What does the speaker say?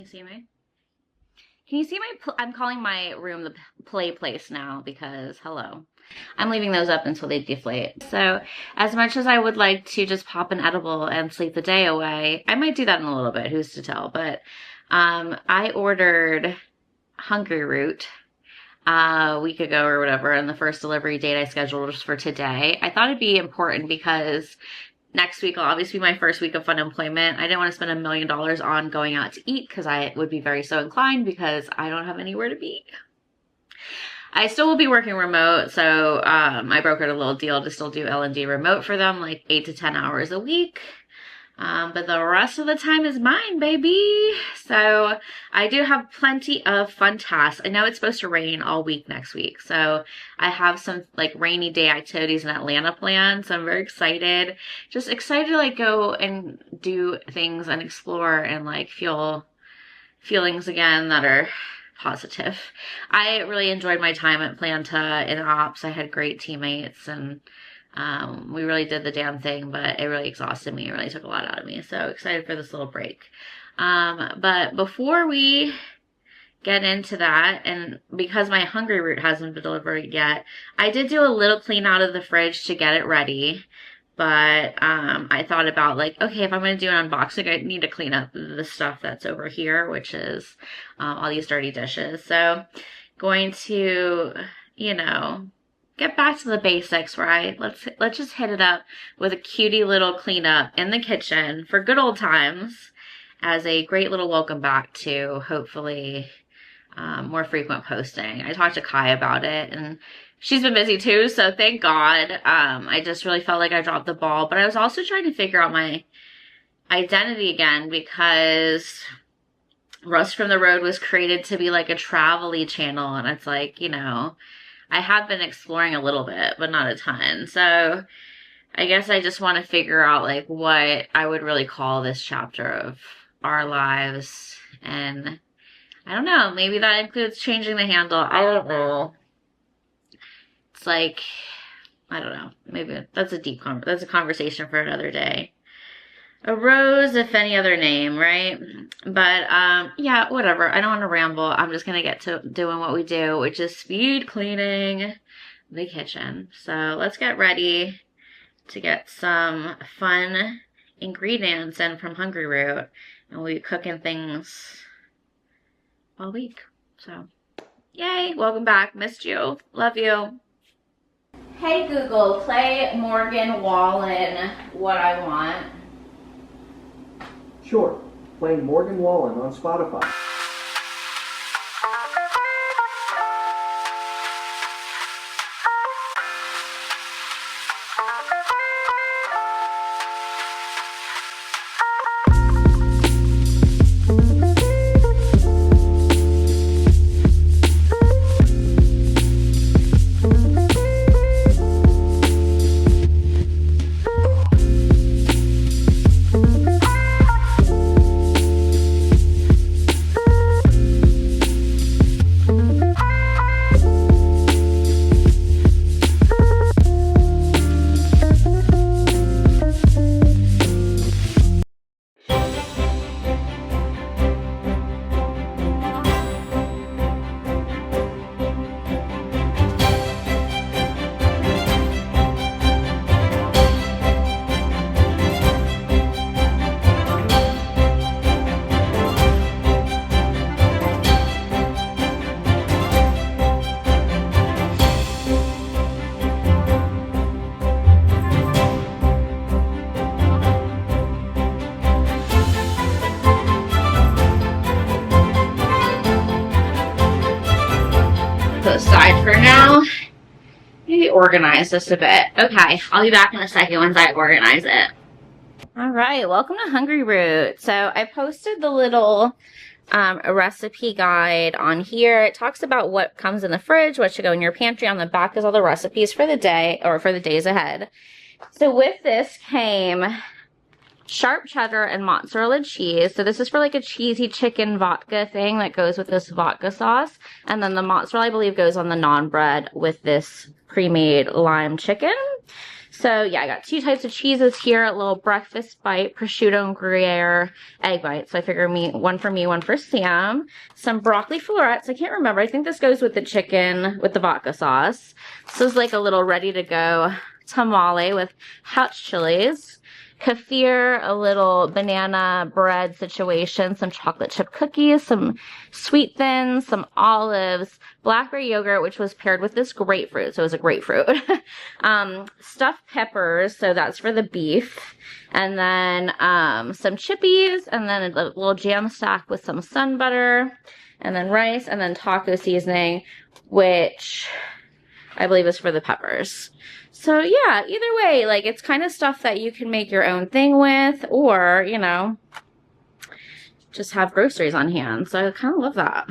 You see me? Can you see I'm calling my room the play place now because, hello, I'm leaving those up until they deflate. So as much as I would like to just pop an edible and sleep the day away, I might do that in a little bit, who's to tell, but I ordered Hungryroot a week ago or whatever, and the first delivery date I scheduled was for today. I thought it'd be important because next week will obviously be my first week of unemployment. I didn't want to spend $1 million on going out to eat because I would be very so inclined because I don't have anywhere to be. I still will be working remote, so I brokered a little deal to still do L&D remote for them, like 8 to 10 hours a week. But the rest of the time is mine, baby. So I do have plenty of fun tasks. I know it's supposed to rain all week next week. So I have some like rainy day activities in Atlanta planned. So I'm very excited. Just excited to like go and do things and explore and like feel feelings again that are positive. I really enjoyed my time at Planta in ops. I had great teammates and we really did the damn thing, but it really exhausted me. It really took a lot out of me. So excited for this little break. But before we get into that, and because my Hungryroot hasn't been delivered yet, I did do a little clean out of the fridge to get it ready. But I thought about like, okay, if I'm going to do an unboxing, I need to clean up the stuff that's over here, which is all these dirty dishes. So going to, you know, get back to the basics, right? Let's just hit it up with a cutie little cleanup in the kitchen for good old times as a great little welcome back to hopefully more frequent posting. I talked to Kai about it and she's been busy too, so thank God. I just really felt like I dropped the ball, but I was also trying to figure out my identity again because Rust from the Road was created to be like a travel-y channel, and it's like, you know, I have been exploring a little bit, but not a ton. So I guess I just want to figure out like what I would really call this chapter of our lives. And I don't know, maybe that includes changing the handle. I don't know. It's like, I don't know. Maybe that's a conversation for another day. A rose, if any other name, right? But, yeah, whatever. I don't want to ramble. I'm just going to get to doing what we do, which is speed cleaning the kitchen. So let's get ready to get some fun ingredients in from Hungryroot. And we'll be cooking things all week. So, yay. Welcome back. Missed you. Love you. Hey, Google, play Morgan Wallen, What I Want. Sure, playing Morgan Wallen on Spotify. Aside for now, maybe organize this a bit. Okay, I'll be back in a second once I organize it. All right, welcome to Hungryroot. So I posted the little recipe guide on here. It talks about what comes in the fridge, what should go in your pantry. On the back is all the recipes for the day or for the days ahead. So with this came sharp cheddar and mozzarella cheese. So this is for like a cheesy chicken vodka thing that goes with this vodka sauce. And then the mozzarella, I believe, goes on the naan bread with this pre-made lime chicken. So yeah, I got 2 types of cheeses here, a little breakfast bite, prosciutto and Gruyere egg bite. So I figure one for me, one for Sam. Some broccoli florets. I can't remember. I think this goes with the chicken with the vodka sauce. This is like a little ready to go tamale with hot chilies. Kefir, a little banana bread situation, some chocolate chip cookies, some sweet thins, some olives, blackberry yogurt, which was paired with this grapefruit. So it was a grapefruit. Stuffed peppers. So that's for the beef. And then some chippies, and then a little jam stack with some sun butter, and then rice, and then taco seasoning, which I believe is for the peppers. So yeah, either way, like, it's kind of stuff that you can make your own thing with, or, you know, just have groceries on hand. So I kind of love that.